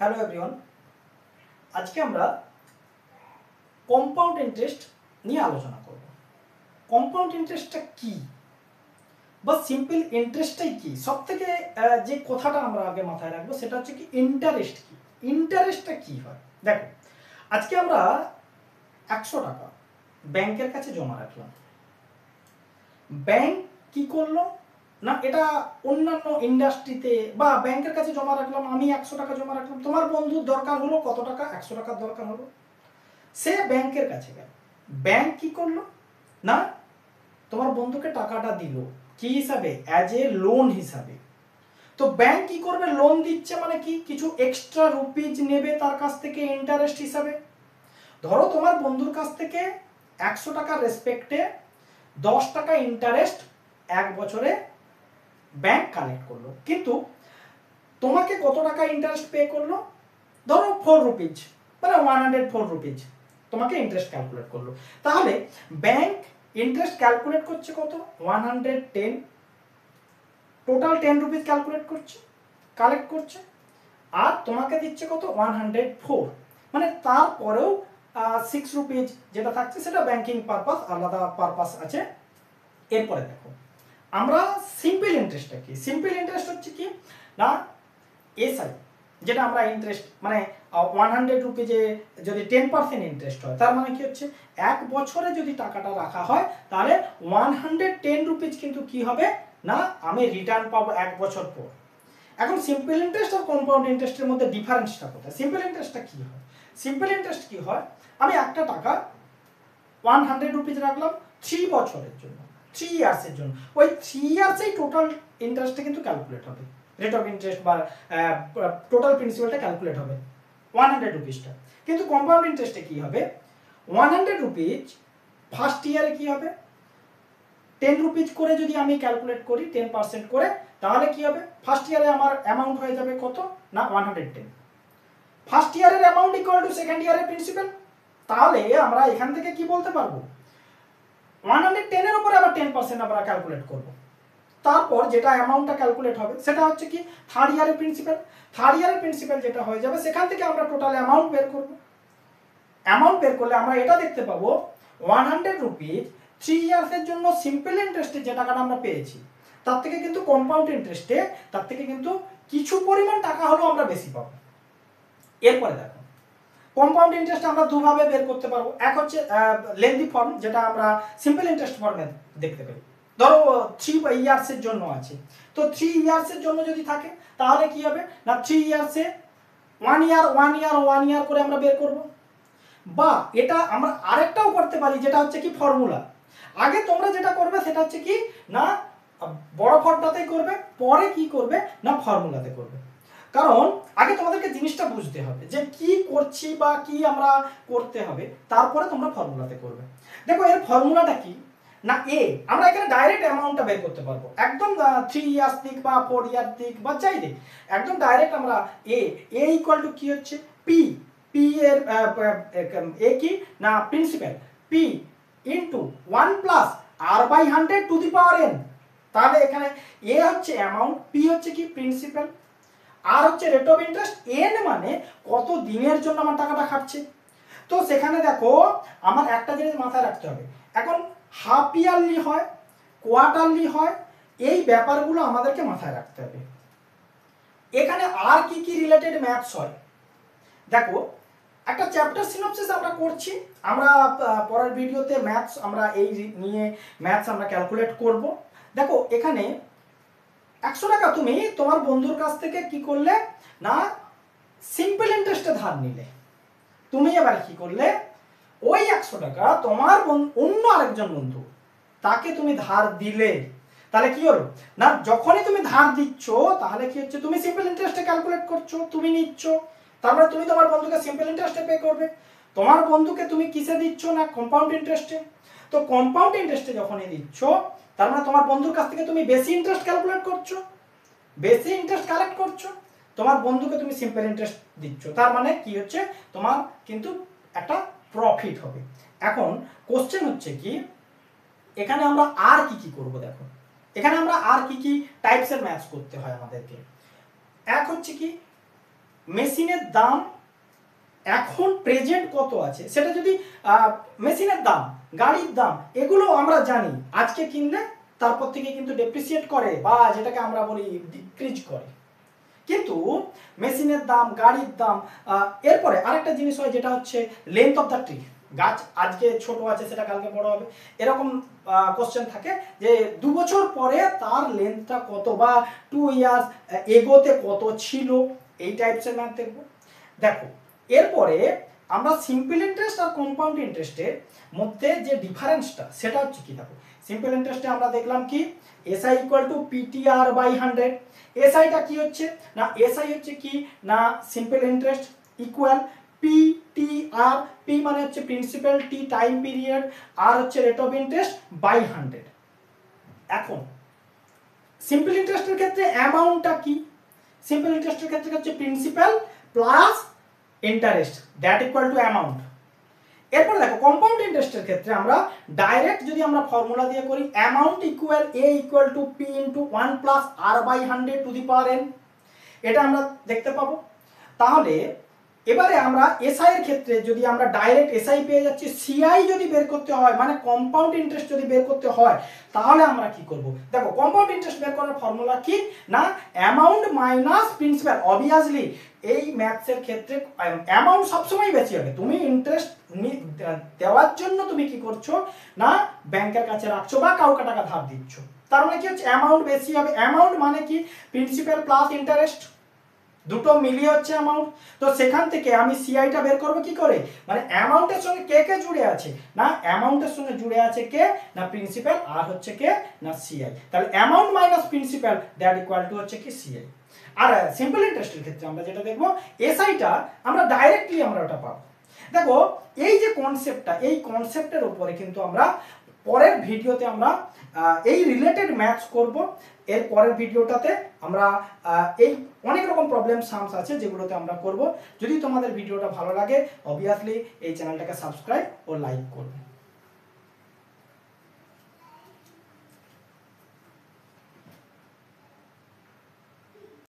Hello everyone, আজকে আমরা compound interest নিয়ে আলোচনা করব। কম্পাউন্ড ইন্টারেস্টটা কি বা সিম্পল ইন্টারেস্টটাই কি, সব থেকে যে কথাটা আমরা আগে মাথায় রাখবো সেটা হচ্ছে কি ইন্টারেস্ট কি। ইন্টারেস্টটা কি হয় দেখো, আজকে আমরা 100 টাকা ব্যাংকের কাছে জমা রাখলাম। ব্যাংক কি করলো না, এটা অন্যান্য ইন্ডাস্ট্রিতে বা ব্যাংকের কাছে জমা রাখলাম, আমি 100 টাকা জমা রাখলাম, তোমার বন্ধুর দরকার হলো কত টাকা, 100 টাকার দরকার হলো, সে ব্যাংকের কাছে গেল। ব্যাংক কি করলো না, তোমার বন্ধুকে টাকাটা দিল কি হিসাবে, অ্যাজ এ লোন হিসাবে। তো ব্যাংক কি করবে, লোন দিচ্ছে মানে কি কিছু এক্সট্রা রুপিজ নেবে তার কাছ থেকে ইন্টারেস্ট হিসাবে। ধরো তোমার বন্ধুর কাছ থেকে 100 টাকার রেসপেক্টে 10 টাকা ইন্টারেস্ট এক বছরে ব্যাংক কালেক্ট করলো, কিন্তু তোমাকে কত টাকা ইন্টারেস্ট পে করলো, ধরো 4 রুপিজ, মানে 104 রুপিজ তোমাকে ইন্টারেস্ট ক্যালকুলেট করলো। তাহলে ব্যাংক ইন্টারেস্ট ক্যালকুলেট করছে কত, 110, টোটাল 10 রুপিজ ক্যালকুলেট করছে, কালেক্ট করছে, আর তোমাকে দিচ্ছে কত 104, মানে তারপরেও 6 রুপিজ যেটা থাকছে সেটা ব্যাংকিং পারপাস, আলাদা পারপাস আছে। এরপরে দেখো আমরা সিম্পল ইন্টারেস্টটা কি, সিম্পল ইন্টারেস্ট হচ্ছে কি না এসআই, যেটা আমরা ইন্টারেস্ট মানে 100 রুপিজে যদি 10% ইন্টারেস্ট হয়, তার মানে কি হচ্ছে এক বছরে যদি টাকাটা রাখা হয় তাহলে 110 রুপিজ কিন্তু কি হবে না আমি রিটার্ন পাবো এক বছর পর। এখন সিম্পল ইন্টারেস্ট আর কম্পাউন্ড ইন্টারেস্টের মধ্যে ডিফারেন্সটা কোথায়? সিম্পল ইন্টারেস্টটা কি হয়, সিম্পল ইন্টারেস্ট কি হয়, আমি একটা টাকা 100 রুপিজ রাখলাম 3 বছরের জন্য, 3 ইয়ার্সের জন্য, ওই 3 ইয়ার্সেই টোটাল ইন্টারেস্টটা কিন্তু ক্যালকুলেট হবে, রেট অফ ইন্টারেস্ট বা টোটাল প্রিন্সিপালটা ক্যালকুলেট হবে 100 রুপিসটা। কিন্তু কম্পাউন্ড ইন্টারেস্টে কি হবে, 100 রুপিজ ফার্স্ট ইয়ারে কি হবে 10 রুপিজ করে যদি আমি ক্যালকুলেট করি 10% করে, তাহলে কি হবে ফার্স্ট ইয়ারে আমার অ্যামাউন্ট হয়ে যাবে কত না 110। ফার্স্ট ইয়ারের অ্যামাউন্ট ইকুয়াল টু সেকেন্ড ইয়ারের প্রিন্সিপাল। তাহলে আমরা এখান থেকে কি বলতে পারবো, 110 এর উপরে আবার 10% আমরা ক্যালকুলেট করব, তারপর যেটা অ্যামাউন্টটা ক্যালকুলেট হবে সেটা হচ্ছে কি থার্ড ইয়ারের প্রিন্সিপাল। থার্ড ইয়ারের প্রিন্সিপাল যেটা হয়ে যাবে সেখান থেকে আমরা টোটাল অ্যামাউন্ট বের করব। অ্যামাউন্ট বের করলে আমরা এটা দেখতে পাবো 100 রুপিজ 3 ইয়ার্সের জন্য সিম্পল ইন্টারেস্টে যে টাকাটা আমরা পেয়েছি তার থেকে কিন্তু কম্পাউন্ড ইন্টারেস্টে তার থেকে কিন্তু কিছু পরিমাণ টাকা হলেও আমরা বেশি পাবো। এরপরে দেখো কম্পাউন্ড ইন্টারেস্ট আমরা দুভাবে বের করতে পারবো, এক হচ্ছে লেন্দি ফর্ম, যেটা আমরা সিম্পল ইন্টারেস্ট ফর্মে দেখতে পাই। ধরো 3 ইয়ার্সের জন্য আছে, তো 3 ইয়ার্সের জন্য যদি থাকে তাহলে কি হবে না 3 ইয়ার্সে 1 ইয়ার 1 ইয়ার 1 ইয়ার করে আমরা বের করব। বা এটা আমরা আরেকটাও করতে পারি, যেটা হচ্ছে কি ফর্মুলা। আগে তোমরা যেটা করবে সেটা হচ্ছে কি না বড় ফর্মটাতেই করবে, পরে কি করবে না ফর্মুলাতে করবে। কারণ আগে তোমাদেরকে জিনিসটা বুঝতে হবে যে কি করছি বা কি আমরা করতে হবে, তারপরে তোমরা ফর্মুলাতে করবে। দেখো এর ফর্মুলাটা কি না এ, আমরা এখানে ডাইরেক্ট অ্যামাউন্টটা বের করতে পারবো, একদম 3 ইয়ার্স দিক বা 4 ইয়ার দিক বা যাই দিক, একদম ডাইরেক্ট আমরা এ ইকুয়াল টু কি হচ্ছে পি, পি এর এ কি না principal, P into 1 plus R by 100 to the power N. তাহলে এখানে এ হচ্ছে অ্যামাউন্ট, পি হচ্ছে কি প্রিন্সিপাল, আর হচ্ছে রেট অফ ইন্টারেস্ট, এন মানে কত দিনের জন্য আমার টাকাটা খাটছে। তো সেখানে দেখো আমার একটা জিনিস মাথায় রাখতে হবে, এখন হাফ ইয়ারলি হয় কোয়ার্টারলি হয়, এই ব্যাপারগুলো আমাদেরকে মাথায় রাখতে হবে। এখানে আর কি কি রিলেটেড ম্যাথস হয় দেখো, একটা চ্যাপ্টার সিনপসিস আমরা করছি, আমরা পরের ভিডিওতে ম্যাথস আমরা এই নিয়ে ম্যাথস আমরা ক্যালকুলেট করব। দেখো এখানে 100 টাকা তুমি তোমার বন্ধুর কাছ থেকে কি করলে না সিম্পল ইন্টারেস্টে ধার নিলে, তুমি এবার কি করলে ওই 100 টাকা তোমার অন্য আরেকজন বন্ধু তাকে তুমি ধার দিলে, তাহলে কি হলো না যখনই তুমি ধার দিচ্ছ তাহলে কি হচ্ছে তুমি সিম্পল ইন্টারেস্টে ক্যালকুলেট করছো, তুমি নিচ্ছ, তারপরে তুমি তোমার বন্ধুকে সিম্পল ইন্টারেস্টে পে করবে। তোমার বন্ধুকে তুমি কিসে দিচ্ছ না কম্পাউন্ড ইন্টারেস্টে। তো কম্পাউন্ড ইন্টারেস্টে যখনই দিচ্ছ তার মানে তোমার বন্ধুর কাছ থেকে তুমি বেশি ইন্টারেস্ট ক্যালকুলেট করছো, বেশি ইন্টারেস্ট কালেক্ট করছো, তোমার বন্ধুকে তুমি সিম্পল ইন্টারেস্ট দিচ্ছ, তার মানে কি হচ্ছে তোমার কিন্তু একটা প্রফিট হবে। এখন কোশ্চেন হচ্ছে কি এখানে আমরা আর কি কি করব, দেখো এখানে আমরা আর কি কি টাইপসের ম্যাথস করতে হয় আমাদেরকে। এক হচ্ছে কি মেশিনের দাম এখন প্রেজেন্ট কত আছে, সেটা যদি মেশিনের দাম, গাড়ির দাম, এগুলো আমরা জানি, আজকে কিনলে তারপর থেকে কিন্তু ডেপ্রিসিয়েট করে বা যেটাকে আমরা বলি ডিক্রিজ করে। কিন্তু মেশিনের দাম, গাড়ির দাম, এরপরে আরেকটা জিনিস হয় যেটা হচ্ছে লেন্থ অফ দ্য ট্রি। গাছ আজকে ছোট আছে, সেটা কালকে বড় হবে, এরকম কোশ্চেন থাকে যে 2 বছর পরে তার লেন্থটা কত বা 2 ইয়ার্স এগোতে কত ছিল, এই টাইপসের ম্যাথ দেখবো। দেখো এরপরে আমরা সিম্পল ইন্টারেস্ট আর কম্পাউন্ড ইন্টারেস্টের মধ্যে যে ডিফারেন্সটা সেটা হচ্ছে কি, দেখো সিম্পল ইন্টারেস্টে আমরা দেখলাম কি SI equal to PTR by 100। এসআইটা কি হচ্ছে না, এসআই হচ্ছে কি না simple interest equal PTR, P মানে হচ্ছে principal, T time period, R হচ্ছে রেট অফ ইন্টারেস্ট বাই 100। এখন সিম্পল ইন্টারেস্টের ক্ষেত্রে অ্যামাউন্টটা কি, সিম্পল ইন্টারেস্টের ক্ষেত্রে হচ্ছে principal plus interest that equal to amount. এরপরে দেখো কম্পাউন্ড ইন্টারেস্টের ক্ষেত্রে আমরা ডাইরেক্ট যদি আমরা ফর্মুলা দিয়ে করি amount equal A equal to P into 1 plus R by 100 to the power N, এটা আমরা দেখতে পাবো। তাহলে এবারে আমরা এসআই এর ক্ষেত্রে যদি আমরা ডাইরেক্ট এসআই পেয়ে যাচ্ছি, সিআই যদি বের করতে হয় মানে কম্পাউন্ড ইন্টারেস্ট যদি বের করতে হয়, তাহলে আমরা কি করব, দেখো কম্পাউন্ড ইন্টারেস্ট বের করার ফর্মুলা কি না অ্যামাউন্ট মাইনাস প্রিন্সিপাল। অবভিয়াসলি এই ম্যাথসের ক্ষেত্রে অ্যামাউন্ট সবসময় বেশি হবে, তুমি ইন্টারেস্ট দেওয়ার জন্য তুমি কি করছো না ব্যাংকের কাছে রাখছো বা কাউকে টাকা ধার দিচ্ছ, তার মানে কি হচ্ছে অ্যামাউন্ট বেশি হবে। অ্যামাউন্ট মানে কি প্রিন্সিপাল প্লাস ইন্টারেস্ট, দুটো মিলিয়ে হচ্ছে অ্যামাউন্ট। তো সেখান থেকে আমি সিআইটা বের করবো কি করে, মানে অ্যামাউন্টের সঙ্গে কে কে জুড়ে আছে না অ্যামাউন্টের সঙ্গে জুড়ে আছে কে না প্রিন্সিপাল, আর হচ্ছে কে না সিআই। তাহলে amount minus principal that equal to হচ্ছে কি সিআই। আর সিম্পল ইন্টারেস্টের ক্ষেত্রে আমরা যেটা দেখবো এসআইটা আমরা ডাইরেক্টলি আমরা ওটা পাবো। দেখো এই যে কনসেপ্টটা, এই কনসেপ্টের উপরে কিন্তু আমরা পরের ভিডিওতে আমরা এই রিলেটেড ম্যাথস করব। এর পরের ভিডিওটাতে আমরা এই অনেক রকম প্রবলেম সামস আছে যেগুলোতে আমরা করব। যদি তোমাদের ভিডিওটা ভালো লাগে অবভিয়াসলি এই চ্যানেলটাকে সাবস্ক্রাইব ও লাইক করবে।